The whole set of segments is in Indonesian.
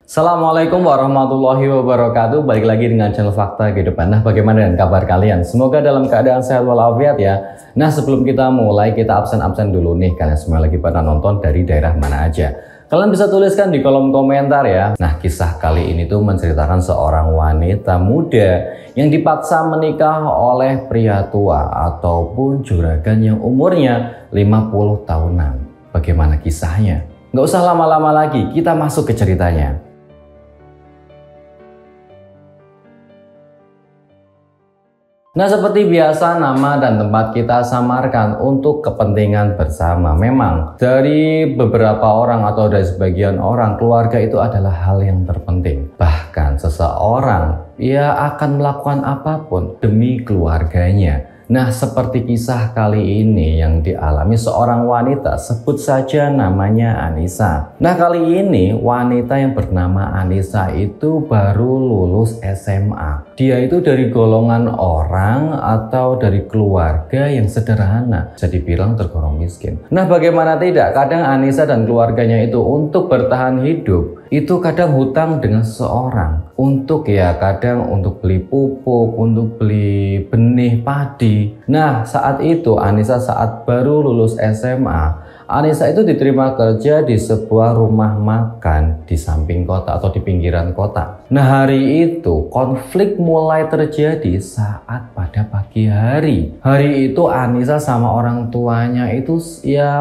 Assalamualaikum warahmatullahi wabarakatuh. Balik lagi dengan channel Fakta Kehidupan. Nah, bagaimana dengan kabar kalian? Semoga dalam keadaan sehat walafiat ya. Nah, sebelum kita mulai, kita absen dulu nih. Kalian semua lagi pada nonton dari daerah mana aja? Kalian bisa tuliskan di kolom komentar ya. Nah, kisah kali ini tuh menceritakan seorang wanita muda yang dipaksa menikah oleh pria tua ataupun juragan yang umurnya 50 tahunan. Bagaimana kisahnya? Nggak usah lama-lama lagi, kita masuk ke ceritanya. Nah, seperti biasa nama dan tempat kita samarkan untuk kepentingan bersama. Memang dari beberapa orang atau dari sebagian orang, keluarga itu adalah hal yang terpenting. Bahkan seseorang akan melakukan apapun demi keluarganya. Nah, seperti kisah kali ini yang dialami seorang wanita, sebut saja namanya Anissa. Nah, kali ini wanita yang bernama Anissa itu baru lulus SMA. Dia itu dari golongan orang atau dari keluarga yang sederhana, bisa dibilang tergolong miskin. Nah, bagaimana tidak, kadang Anissa dan keluarganya itu untuk bertahan hidup itu kadang hutang dengan seseorang untuk kadang untuk beli pupuk, untuk beli benih padi. Nah, saat itu Anissa saat baru lulus SMA, Anissa itu diterima kerja di sebuah rumah makan di samping kota atau di pinggiran kota. Nah, hari itu konflik mulai terjadi saat pada pagi hari. Hari itu Anissa sama orang tuanya itu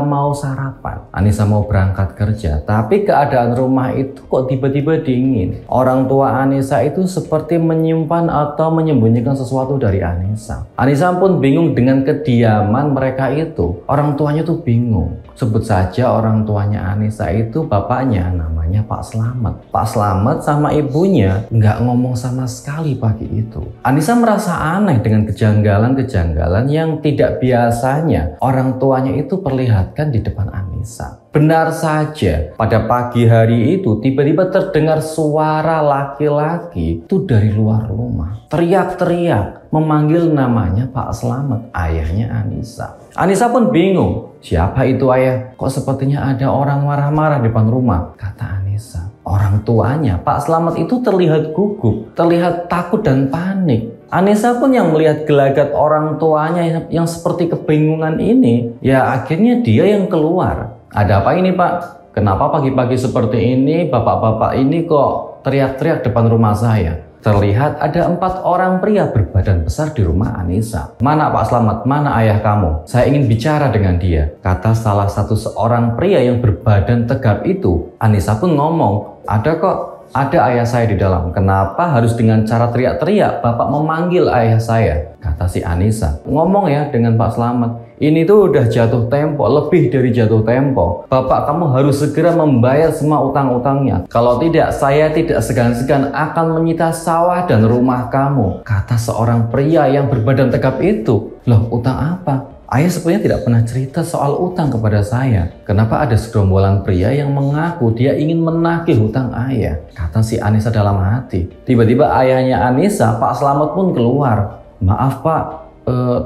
mau sarapan. Anissa mau berangkat kerja, tapi keadaan rumah itu kok tiba-tiba dingin. Orang tua Anissa itu seperti menyimpan atau menyembunyikan sesuatu dari Anissa. Anissa pun bingung dengan kediaman mereka itu. Orang tuanya tuh bingung. Sebut saja orang tuanya Anissa itu bapaknya namanya Pak Slamet. Pak Slamet sama ibunya nggak ngomong sama sekali pagi itu. Anissa merasa aneh dengan kejanggalan-kejanggalan yang tidak biasanya orang tuanya itu perlihatkan di depan Anissa. Benar saja, pada pagi hari itu tiba-tiba terdengar suara laki-laki itu dari luar rumah. Teriak-teriak memanggil namanya Pak Slamet, ayahnya Anissa. Anissa pun bingung, siapa itu ayah? Kok sepertinya ada orang marah-marah di depan rumah? Kata Anissa. Orang tuanya, Pak Slamet itu terlihat gugup, terlihat takut dan panik. Anissa pun yang melihat gelagat orang tuanya yang seperti kebingungan ini, akhirnya dia yang keluar. Ada apa ini, Pak? Kenapa pagi-pagi seperti ini bapak-bapak ini kok teriak-teriak depan rumah saya? Terlihat ada 4 orang pria berbadan besar di rumah Anissa. Mana Pak Slamet? Mana ayah kamu? Saya ingin bicara dengan dia, kata salah satu seorang pria yang berbadan tegap itu. Anissa pun ngomong, ada kok. Ada ayah saya di dalam. Kenapa harus dengan cara teriak-teriak Bapak memanggil ayah saya? Kata si Anissa. Ngomong dengan Pak Slamet. Ini tuh udah jatuh tempo, lebih dari jatuh tempo. Bapak kamu harus segera membayar semua utang-utangnya. Kalau tidak, saya tidak segan-segan akan menyita sawah dan rumah kamu. Kata seorang pria yang berbadan tegap itu. Loh, utang apa? Ayah sebenarnya tidak pernah cerita soal utang kepada saya. Kenapa ada segerombolan pria yang mengaku dia ingin menagih hutang ayah? Kata si Anissa dalam hati. Tiba-tiba ayahnya Anissa, Pak Slamet pun keluar. Maaf Pak,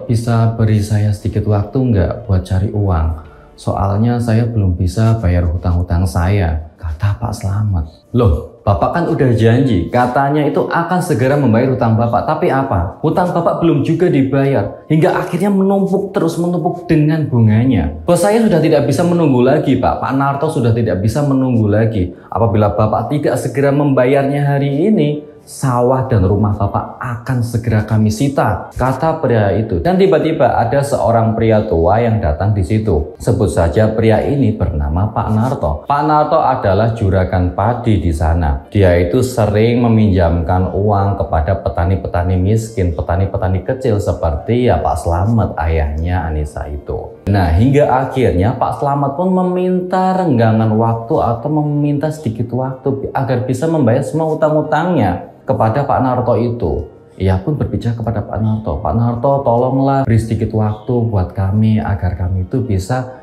bisa beri saya sedikit waktu nggak buat cari uang? Soalnya saya belum bisa bayar hutang-hutang saya, kata Pak Slamet. Loh, Bapak kan udah janji, katanya itu akan segera membayar hutang Bapak. Tapi apa? Hutang Bapak belum juga dibayar. Hingga akhirnya menumpuk terus menumpuk dengan bunganya. Bos saya sudah tidak bisa menunggu lagi, Pak. Pak Narto sudah tidak bisa menunggu lagi. Apabila Bapak tidak segera membayarnya hari ini, sawah dan rumah Bapak akan segera kami sita, kata pria itu. Dan tiba-tiba ada seorang pria tua yang datang di situ. Sebut saja pria ini bernama Pak Narto. Pak Narto adalah juragan padi di sana. Dia itu sering meminjamkan uang kepada petani-petani miskin, petani-petani kecil seperti Pak Slamet, ayahnya Anissa itu. Nah, hingga akhirnya Pak Slamet pun meminta renggangan waktu atau meminta sedikit waktu agar bisa membayar semua utang-utangnya kepada Pak Narto itu. Ia pun berbicara kepada Pak Narto, Pak Narto tolonglah beri sedikit waktu buat kami agar kami itu bisa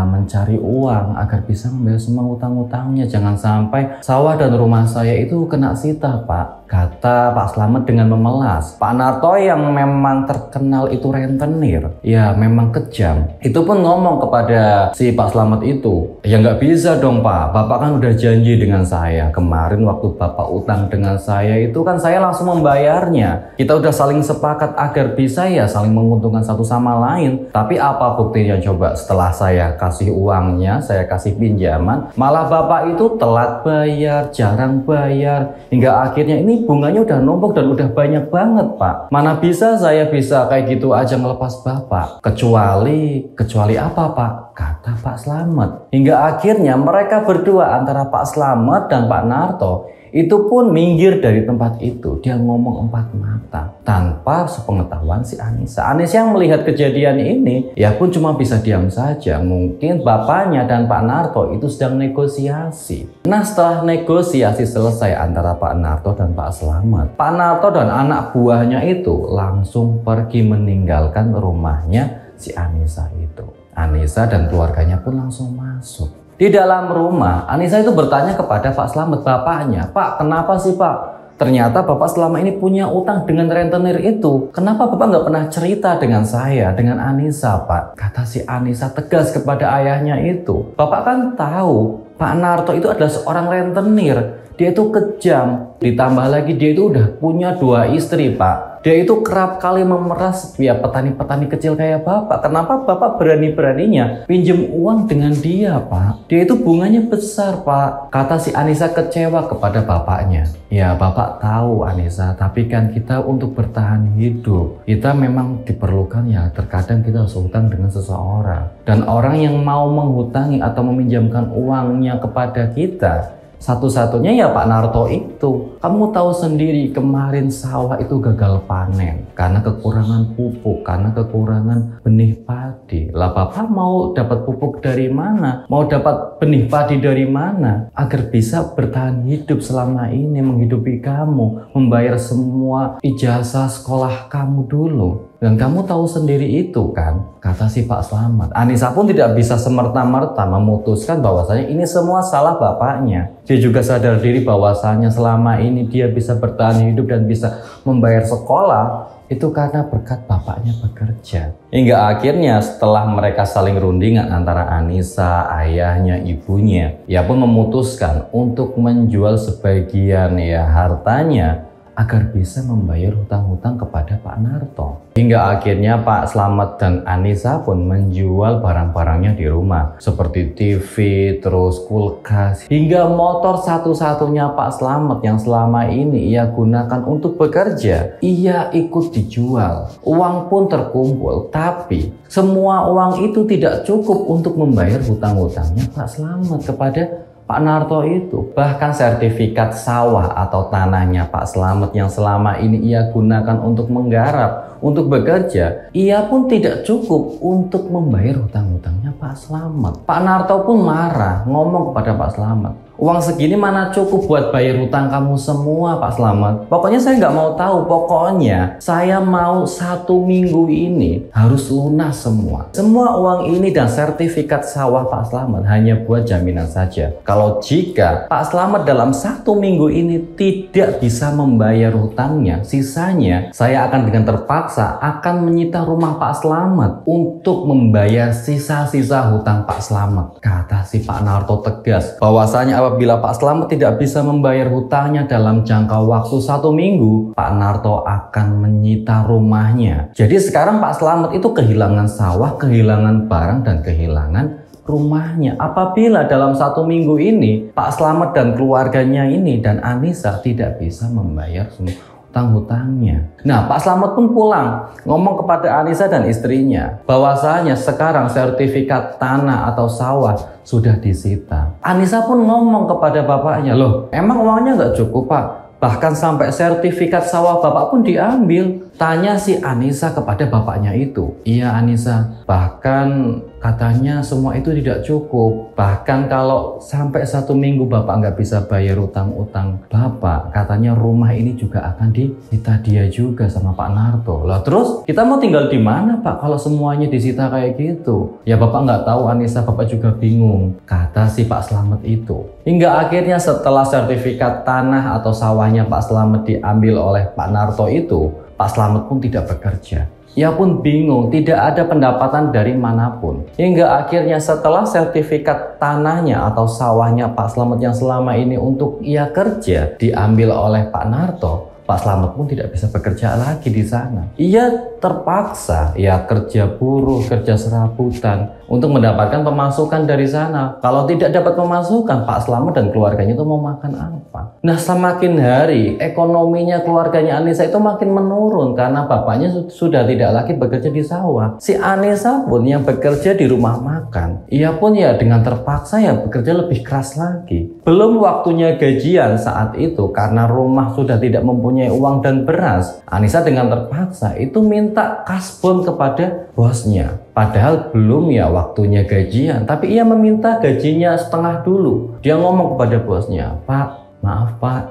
mencari uang agar bisa membayar semua utang-utangnya. Jangan sampai sawah dan rumah saya itu kena sita, Pak. Kata Pak Slamet dengan memelas. Pak Narto yang memang terkenal itu rentenir, ya memang kejam, itu pun ngomong kepada si Pak Slamet itu, ya nggak bisa dong Pak, Bapak kan udah janji dengan saya. Kemarin waktu Bapak utang dengan saya itu kan saya langsung membayarnya. Kita udah saling sepakat agar bisa ya saling menguntungkan satu sama lain. Tapi apa buktinya coba, setelah saya kasih uangnya, saya kasih pinjaman, malah Bapak itu telat bayar, jarang bayar, hingga akhirnya ini bunganya udah numpuk dan udah banyak banget Pak. Mana bisa saya bisa kayak gitu aja ngelepas Bapak. Kecuali apa Pak? Kata Pak Slamet. Hingga akhirnya mereka berdua antara Pak Slamet dan Pak Narto itu pun minggir dari tempat itu. Dia ngomong empat mata tanpa sepengetahuan si Anissa. Anissa yang melihat kejadian ini ya pun cuma bisa diam saja. Mungkin bapaknya dan Pak Narto itu sedang negosiasi. Nah, setelah negosiasi selesai antara Pak Narto dan Pak Slamet, Pak Narto dan anak buahnya itu langsung pergi meninggalkan rumahnya si Anissa itu. Anissa dan keluarganya pun langsung masuk. Di dalam rumah, Anissa itu bertanya kepada Pak Slamet, bapaknya, Pak, kenapa sih Pak? Ternyata Bapak selama ini punya utang dengan rentenir itu. Kenapa Bapak nggak pernah cerita dengan saya, dengan Anissa, Pak? Kata si Anissa tegas kepada ayahnya itu. Bapak kan tahu, Pak Narto itu adalah seorang rentenir. Dia itu kejam. Ditambah lagi dia itu udah punya 2 istri, Pak. Dia itu kerap kali memeras ya petani-petani kecil kayak Bapak. Kenapa Bapak berani-beraninya pinjem uang dengan dia, Pak? Dia itu bunganya besar, Pak. Kata si Anissa kecewa kepada bapaknya. Ya, Bapak tahu Anissa, tapi kan kita untuk bertahan hidup, kita memang diperlukan ya terkadang kita harus hutang dengan seseorang. Dan orang yang mau menghutangi atau meminjamkan uangnya kepada kita, satu-satunya ya Pak Narto itu. Kamu tahu sendiri kemarin sawah itu gagal panen karena kekurangan pupuk, karena kekurangan benih padi. Lah Bapak mau dapat pupuk dari mana? Mau dapat benih padi dari mana? Agar bisa bertahan hidup selama ini, menghidupi kamu, membayar semua ijazah sekolah kamu dulu. Dan kamu tahu sendiri itu kan, kata si Pak Slamet. Anissa pun tidak bisa semerta-merta memutuskan bahwasanya ini semua salah bapaknya. Dia juga sadar diri bahwasanya selama ini dia bisa bertahan hidup dan bisa membayar sekolah itu karena berkat bapaknya bekerja. Hingga akhirnya setelah mereka saling rundingan antara Anissa, ayahnya, ibunya, ia pun memutuskan untuk menjual sebagian ya hartanya agar bisa membayar hutang-hutang kepada Pak Narto. Hingga akhirnya Pak Slamet dan Anissa pun menjual barang-barangnya di rumah seperti TV, terus kulkas, hingga motor satu-satunya Pak Slamet yang selama ini ia gunakan untuk bekerja, ia ikut dijual. Uang pun terkumpul, tapi semua uang itu tidak cukup untuk membayar hutang-hutangnya Pak Slamet kepada Pak Narto itu. Bahkan sertifikat sawah atau tanahnya Pak Slamet yang selama ini ia gunakan untuk menggarap, untuk bekerja, ia pun tidak cukup untuk membayar hutang-hutangnya Pak Slamet. Pak Narto pun marah, ngomong kepada Pak Slamet, uang segini mana cukup buat bayar hutang kamu semua Pak Slamet. Pokoknya saya nggak mau tahu, pokoknya saya mau 1 minggu ini harus lunas semua. Semua uang ini dan sertifikat sawah Pak Slamet hanya buat jaminan saja. Kalau jika Pak Slamet dalam 1 minggu ini tidak bisa membayar hutangnya, sisanya saya akan dengan terpaksa akan menyita rumah Pak Slamet untuk membayar sisa-sisa hutang Pak Slamet. Kata si Pak Narto tegas bahwasanya apabila Pak Slamet tidak bisa membayar hutangnya dalam jangka waktu 1 minggu, Pak Narto akan menyita rumahnya. Jadi sekarang Pak Slamet itu kehilangan sawah, kehilangan barang, dan kehilangan rumahnya. Apabila dalam 1 minggu ini Pak Slamet dan keluarganya ini dan Anissa tidak bisa membayar semua hutang-hutangnya. Nah, Pak Slamet pun pulang ngomong kepada Anissa dan istrinya bahwasanya sekarang sertifikat tanah atau sawah sudah disita. Anissa pun ngomong kepada bapaknya, loh emang uangnya nggak cukup Pak? Bahkan sampai sertifikat sawah Bapak pun diambil. Tanya si Anissa kepada bapaknya itu. Iya Anissa, bahkan Katanya semua itu tidak cukup. Bahkan kalau sampai 1 minggu Bapak nggak bisa bayar utang-utang Bapak, katanya rumah ini juga akan disita dia juga sama Pak Narto. Lah terus kita mau tinggal di mana Pak kalau semuanya disita kayak gitu? Ya Bapak nggak tahu Anissa, Bapak juga bingung, kata si Pak Slamet itu. Hingga akhirnya setelah sertifikat tanah atau sawahnya Pak Slamet diambil oleh Pak Narto itu, Pak Slamet pun tidak bekerja. Ia pun bingung, tidak ada pendapatan dari manapun. Hingga akhirnya setelah sertifikat tanahnya atau sawahnya Pak Slamet yang selama ini untuk ia kerja diambil oleh Pak Narto, Pak Slamet pun tidak bisa bekerja lagi di sana. Ia terpaksa ya kerja buruh, kerja serabutan untuk mendapatkan pemasukan dari sana. Kalau tidak dapat pemasukan, Pak Slamet dan keluarganya itu mau makan apa? Nah, semakin hari ekonominya keluarganya Anissa itu makin menurun karena bapaknya sudah tidak lagi bekerja di sawah. Si Anissa pun yang bekerja di rumah makan, ia pun ya dengan terpaksa ya bekerja lebih keras lagi. Belum waktunya gajian saat itu karena rumah sudah tidak mempunyai uang dan beras. Anissa dengan terpaksa itu minta kasbon kepada bosnya. Padahal belum ya waktunya gajian, tapi ia meminta gajinya setengah dulu. Dia ngomong kepada bosnya, "Pak, maaf Pak,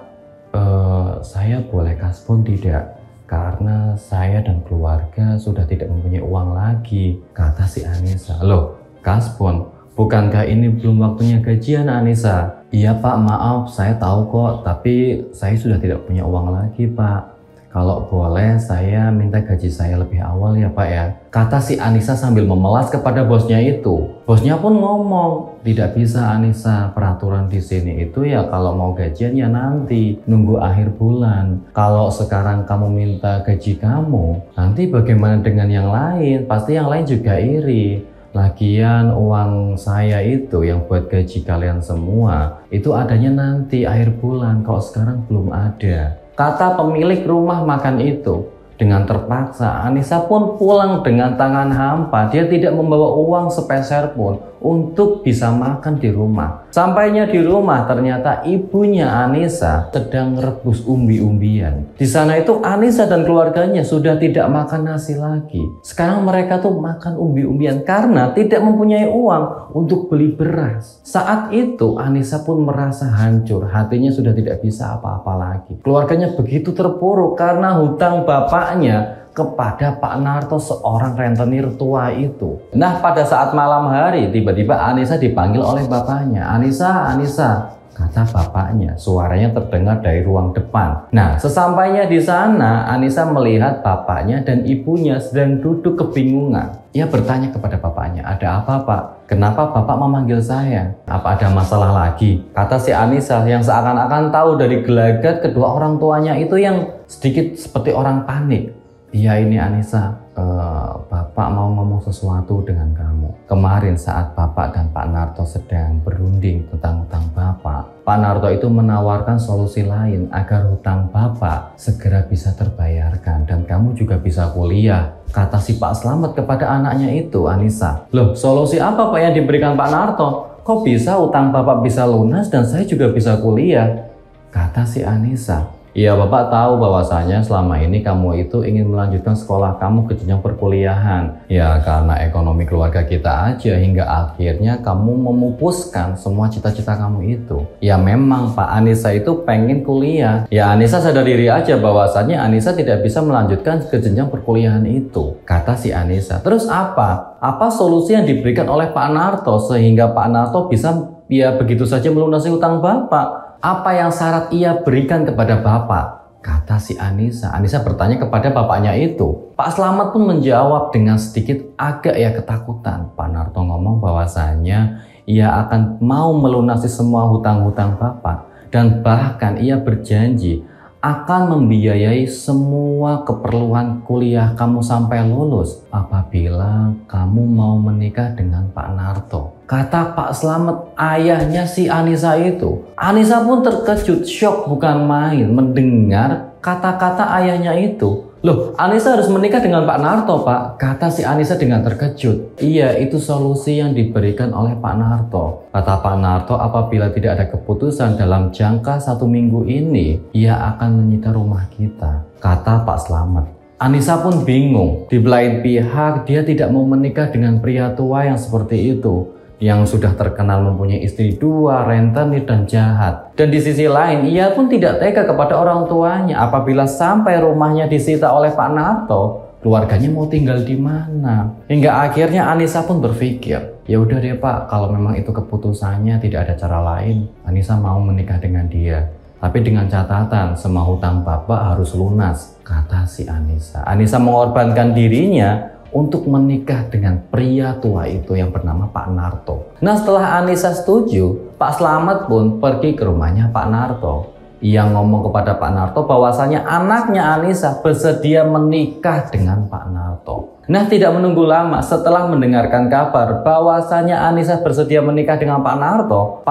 saya boleh kasbon tidak? Karena saya dan keluarga sudah tidak mempunyai uang lagi," kata si Anissa. "Loh, kasbon? Bukankah ini belum waktunya gajian Anissa?" "Iya Pak, maaf, saya tahu kok, tapi saya sudah tidak punya uang lagi Pak. Kalau boleh saya minta gaji saya lebih awal ya Pak ya," kata si Anissa sambil memelas kepada bosnya itu. Bosnya pun ngomong, "Tidak bisa Anissa, peraturan di sini itu ya kalau mau gajian ya nanti nunggu akhir bulan. Kalau sekarang kamu minta gaji kamu, nanti bagaimana dengan yang lain? Pasti yang lain juga iri. Lagian uang saya itu yang buat gaji kalian semua itu adanya nanti akhir bulan, kalau sekarang belum ada," kata pemilik rumah makan itu. Dengan terpaksa, Anissa pun pulang dengan tangan hampa. Dia tidak membawa uang sepeser pun untuk bisa makan di rumah. Sampainya di rumah, ternyata ibunya Anissa sedang rebus umbi-umbian. Di sana itu Anissa dan keluarganya sudah tidak makan nasi lagi. Sekarang mereka tuh makan umbi-umbian karena tidak mempunyai uang untuk beli beras. Saat itu Anissa pun merasa hancur, hatinya sudah tidak bisa apa-apa lagi. Keluarganya begitu terpuruk karena hutang bapaknya kepada Pak Narto, seorang rentenir tua itu. Nah, pada saat malam hari tiba-tiba Anissa dipanggil oleh bapaknya. "Anissa, Anissa," kata bapaknya. Suaranya terdengar dari ruang depan. Nah, sesampainya di sana, Anissa melihat bapaknya dan ibunya sedang duduk kebingungan. Ia bertanya kepada bapaknya, "Ada apa Pak? Kenapa Bapak memanggil saya? Apa ada masalah lagi?" Kata si Anissa yang seakan-akan tahu dari gelagat kedua orang tuanya itu yang sedikit seperti orang panik. "Iya ini Anissa, Bapak mau ngomong sesuatu dengan kamu. Kemarin saat Bapak dan Pak Narto sedang berunding tentang hutang Bapak, Pak Narto itu menawarkan solusi lain agar hutang Bapak segera bisa terbayarkan dan kamu juga bisa kuliah," kata si Pak Slamet kepada anaknya itu, Anissa. "Loh, solusi apa Pak yang diberikan Pak Narto? Kok bisa utang Bapak bisa lunas dan saya juga bisa kuliah?" kata si Anissa. "Iya, Bapak tahu bahwasanya selama ini kamu itu ingin melanjutkan sekolah kamu ke jenjang perkuliahan. Ya, karena ekonomi keluarga kita aja hingga akhirnya kamu memupuskan semua cita-cita kamu itu. Ya memang Pak, Anissa itu pengen kuliah. Ya Anissa sadar diri aja bahwasanya Anissa tidak bisa melanjutkan ke jenjang perkuliahan itu," kata si Anissa. "Terus apa? Apa solusi yang diberikan oleh Pak Narto sehingga Pak Narto bisa ya begitu saja melunasi hutang Bapak? Apa yang syarat ia berikan kepada Bapak?" kata si Anissa. Anissa bertanya kepada bapaknya itu. Pak Slamet pun menjawab dengan sedikit agak ya ketakutan. Pak Narto ngomong bahwasanya ia akan mau melunasi semua hutang-hutang Bapak. Dan bahkan ia berjanji akan membiayai semua keperluan kuliah kamu sampai lulus apabila kamu mau menikah dengan Pak Narto, kata Pak Slamet, ayahnya si Anissa itu. Anissa pun terkejut, syok bukan main mendengar kata-kata ayahnya itu. "Loh, Anissa harus menikah dengan Pak Narto, Pak," kata si Anissa dengan terkejut. "Iya, itu solusi yang diberikan oleh Pak Narto. Kata Pak Narto, apabila tidak ada keputusan dalam jangka 1 minggu ini, ia akan menyita rumah kita," kata Pak Slamet. Anissa pun bingung. Di lain pihak, dia tidak mau menikah dengan pria tua yang seperti itu, yang sudah terkenal mempunyai istri 2, rentenir dan jahat. Dan di sisi lain, ia pun tidak tega kepada orang tuanya apabila sampai rumahnya disita oleh Pak Narto. Keluarganya mau tinggal di mana? Hingga akhirnya Anissa pun berpikir, ya udah deh Pak, kalau memang itu keputusannya, tidak ada cara lain, Anissa mau menikah dengan dia. Tapi dengan catatan, semua hutang Bapak harus lunas, kata si Anissa. Anissa mengorbankan dirinya untuk menikah dengan pria tua itu yang bernama Pak Narto. Nah, setelah Anissa setuju, Pak Slamet pun pergi ke rumahnya Pak Narto. Ia ngomong kepada Pak Narto bahwasanya anaknya Anissa bersedia menikah dengan Pak Narto. Nah, tidak menunggu lama, setelah mendengarkan kabar bahwasanya Anissa bersedia menikah dengan Pak Narto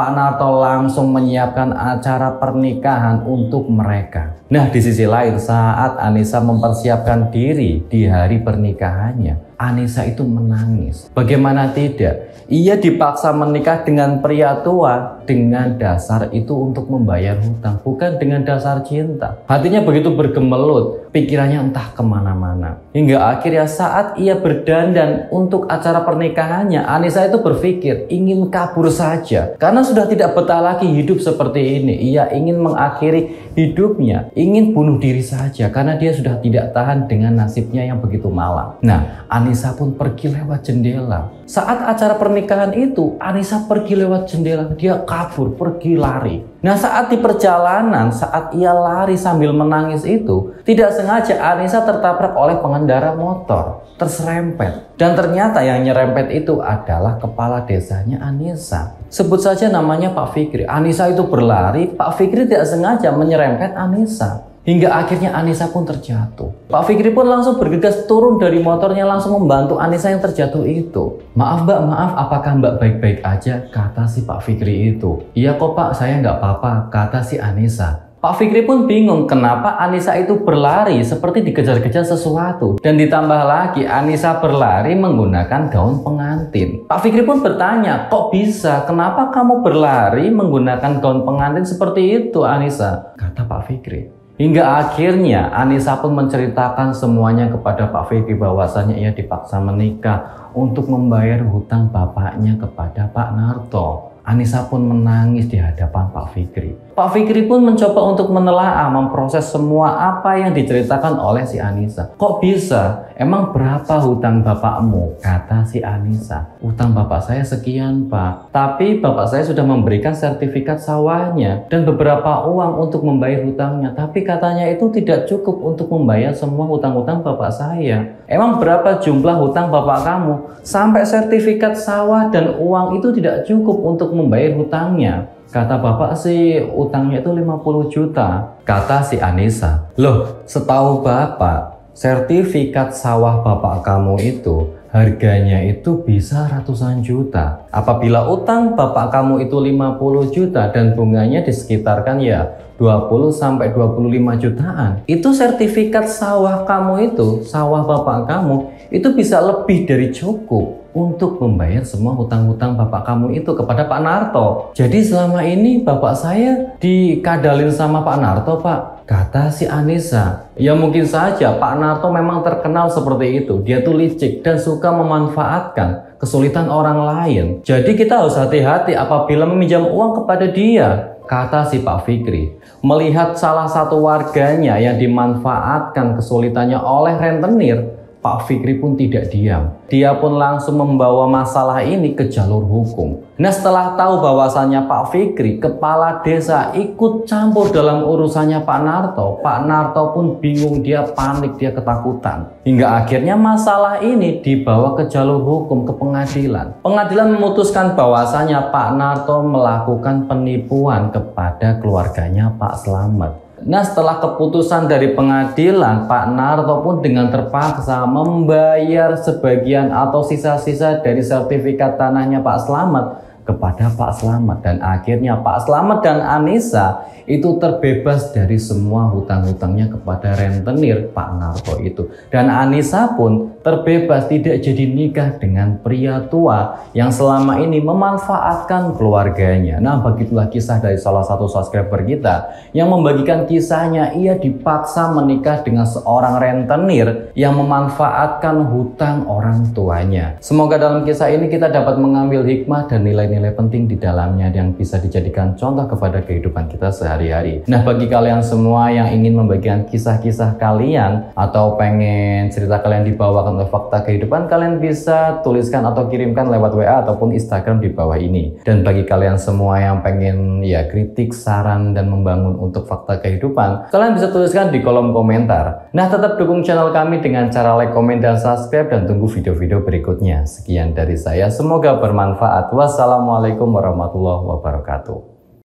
langsung menyiapkan acara pernikahan untuk mereka. Nah, di sisi lain, saat Anissa mempersiapkan diri di hari pernikahannya, Anissa itu menangis. Bagaimana tidak? Ia dipaksa menikah dengan pria tua dengan dasar itu untuk membayar hutang, bukan dengan dasar cinta. Hatinya begitu bergemelut, pikirannya entah kemana-mana. Hingga akhirnya saat ia berdandan untuk acara pernikahannya, Anissa itu berpikir ingin kabur saja. Karena sudah tidak betah lagi hidup seperti ini. Ia ingin mengakhiri hidupnya, ingin bunuh diri saja karena dia sudah tidak tahan dengan nasibnya yang begitu malang. Nah, Anissa pun pergi lewat jendela. Saat acara pernikahan itu, Anissa pergi lewat jendela. Dia kabur, pergi lari. Nah, saat di perjalanan, saat ia lari sambil menangis itu, tidak sengaja Anissa tertabrak oleh pengendara motor, terserempet. Dan ternyata yang nyerempet itu adalah kepala desanya Anissa. Sebut saja namanya Pak Fikri. Anissa itu berlari, Pak Fikri tidak sengaja menyerempet Anissa. Hingga akhirnya Anissa pun terjatuh. Pak Fikri pun langsung bergegas turun dari motornya, langsung membantu Anissa yang terjatuh itu. Maaf Mbak, maaf, apakah Mbak baik-baik aja? Kata si Pak Fikri itu. Iya kok Pak, saya nggak apa-apa, kata si Anissa. Pak Fikri pun bingung kenapa Anissa itu berlari seperti dikejar-kejar sesuatu. Dan ditambah lagi Anissa berlari menggunakan gaun pengantin. Pak Fikri pun bertanya, kok bisa? Kenapa kamu berlari menggunakan gaun pengantin seperti itu Anissa? Kata Pak Fikri. Hingga akhirnya Anissa pun menceritakan semuanya kepada Pak Fikri bahwasanya ia dipaksa menikah untuk membayar hutang bapaknya kepada Pak Narto. Anissa pun menangis di hadapan Pak Fikri. Pak Fikri pun mencoba untuk menelaah, memproses semua apa yang diceritakan oleh si Anissa. Kok bisa? Emang berapa hutang bapakmu? Kata si Anissa. Hutang bapak saya sekian Pak. Tapi bapak saya sudah memberikan sertifikat sawahnya dan beberapa uang untuk membayar hutangnya. Tapi katanya itu tidak cukup untuk membayar semua hutang-hutang bapak saya. Emang berapa jumlah hutang bapak kamu? Sampai sertifikat sawah dan uang itu tidak cukup untuk membayar hutangnya. Kata bapak sih utangnya itu 50 juta. Kata si Anissa. Loh, setahu bapak, sertifikat sawah bapak kamu itu harganya itu bisa ratusan juta. Apabila utang bapak kamu itu 50 juta dan bunganya disekitarkan ya 20 sampai 25 jutaan. Itu sertifikat sawah kamu itu, sawah bapak kamu itu bisa lebih dari cukup untuk membayar semua hutang-hutang bapak kamu itu kepada Pak Narto. Jadi selama ini bapak saya dikadalin sama Pak Narto Pak, kata si Anissa. Ya mungkin saja Pak Narto memang terkenal seperti itu. Dia tuh licik dan suka memanfaatkan kesulitan orang lain. Jadi kita harus hati-hati apabila meminjam uang kepada dia, kata si Pak Fikri. Melihat salah satu warganya yang dimanfaatkan kesulitannya oleh rentenir, Pak Fikri pun tidak diam. Dia pun langsung membawa masalah ini ke jalur hukum. Nah, setelah tahu bahwasannya Pak Fikri, kepala desa, ikut campur dalam urusannya Pak Narto pun bingung, dia panik, dia ketakutan. Hingga akhirnya masalah ini dibawa ke jalur hukum, ke pengadilan. Pengadilan memutuskan bahwasannya Pak Narto melakukan penipuan kepada keluarganya Pak Slamet. Nah, setelah keputusan dari pengadilan, Pak Narto pun dengan terpaksa membayar sebagian atau sisa-sisa dari sertifikat tanahnya Pak Slamet kepada Pak Slamet, dan akhirnya Pak Slamet dan Anissa itu terbebas dari semua hutang-hutangnya kepada rentenir Pak Narto itu. Dan Anissa pun terbebas, tidak jadi nikah dengan pria tua yang selama ini memanfaatkan keluarganya. Nah, begitulah kisah dari salah satu subscriber kita yang membagikan kisahnya. Ia dipaksa menikah dengan seorang rentenir yang memanfaatkan hutang orang tuanya. Semoga dalam kisah ini kita dapat mengambil hikmah dan nilai-nilai penting di dalamnya yang bisa dijadikan contoh kepada kehidupan kita sehari-hari. Nah, bagi kalian semua yang ingin membagikan kisah-kisah kalian atau pengen cerita kalian dibawakan oleh Fakta Kehidupan, kalian bisa tuliskan atau kirimkan lewat WA ataupun Instagram di bawah ini. Dan bagi kalian semua yang pengen kritik, saran, dan membangun untuk Fakta Kehidupan, kalian bisa tuliskan di kolom komentar. Nah, tetap dukung channel kami dengan cara like, komen, dan subscribe, dan tunggu video-video berikutnya. Sekian dari saya, semoga bermanfaat. Wassalamualaikum warahmatullahi wabarakatuh.